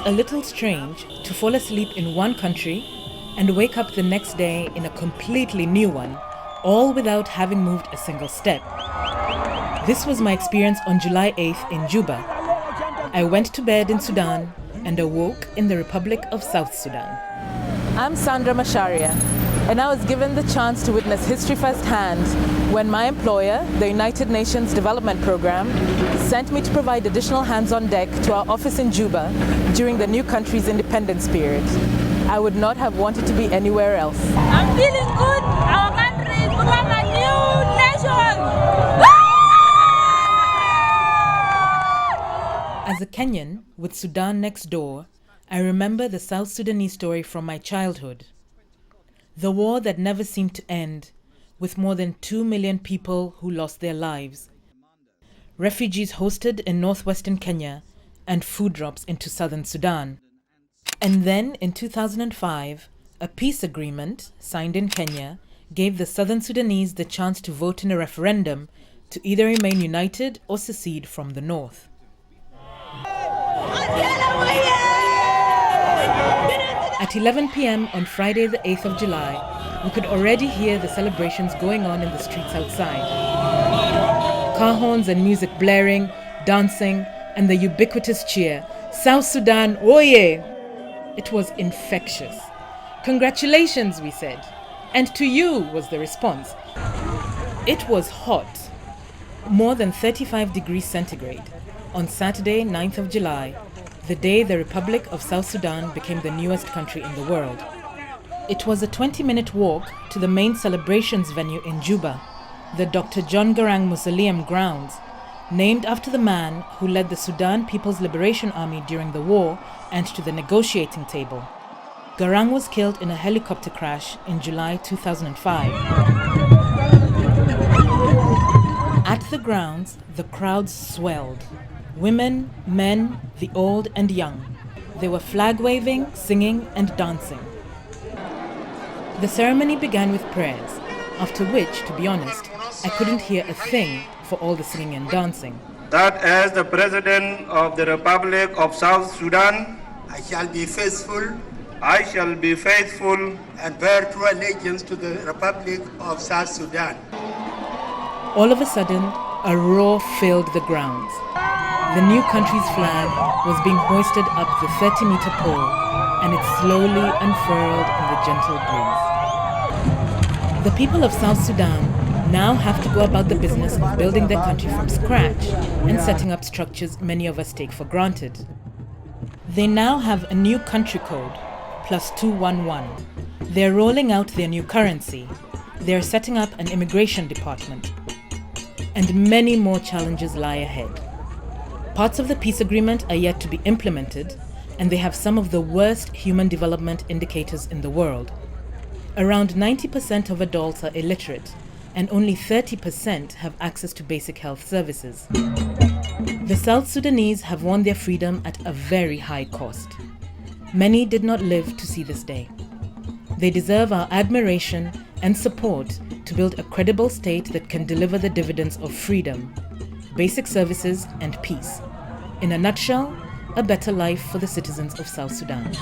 a little strange to fall asleep in one country and wake up the next day in a completely new one, all without having moved a single step. This was my experience on July 8th in Juba. I went to bed in Sudan and awoke in the Republic of South Sudan. I'm Sandra Masharia, and I was given the chance to witness history firsthand when my employer, the United Nations Development Program, sent me to provide additional hands on deck to our office in Juba during the new country's independence period. I would not have wanted to be anywhere else. I'm feeling good. Our country is becoming a new nation. As a Kenyan with Sudan next door, I remember the South Sudanese story from my childhood. The war that never seemed to end, with more than 2 million people who lost their lives. Refugees hosted in northwestern Kenya and food drops into Southern Sudan. And then in 2005, a peace agreement signed in Kenya gave the Southern Sudanese the chance to vote in a referendum to either remain united or secede from the north. At 11 p.m. on Friday the 8th of July, we could already hear the celebrations going on in the streets outside. Car horns and music blaring, dancing, and the ubiquitous cheer, "South Sudan, oye!" It was infectious. "Congratulations," we said. "And to you," was the response. It was hot, more than 35 degrees centigrade, on Saturday, 9th of July, the day the Republic of South Sudan became the newest country in the world. It was a 20-minute walk to the main celebrations venue in Juba, the Dr. John Garang Mausoleum grounds, named after the man who led the Sudan People's Liberation Army during the war and to the negotiating table. Garang was killed in a helicopter crash in July 2005. At the grounds, the crowds swelled. Women, men, the old and young. They were flag-waving, singing and dancing. The ceremony began with prayers, after which, to be honest, I couldn't hear a thing for all the singing and dancing. That as the President of the Republic of South Sudan, I shall be faithful and bear true allegiance to the Republic of South Sudan. All of a sudden, a roar filled the grounds. The new country's flag was being hoisted up the 30-meter pole, and it slowly unfurled in the gentle breeze. The people of South Sudan now have to go about the business of building their country from scratch and setting up structures many of us take for granted. They now have a new country code, +211. They're rolling out their new currency. They're setting up an immigration department. And many more challenges lie ahead. Parts of the peace agreement are yet to be implemented, and they have some of the worst human development indicators in the world. Around 90% of adults are illiterate, and only 30% have access to basic health services. The South Sudanese have won their freedom at a very high cost. Many did not live to see this day. They deserve our admiration and support to build a credible state that can deliver the dividends of freedom, basic services, and peace. In a nutshell, a better life for the citizens of South Sudan.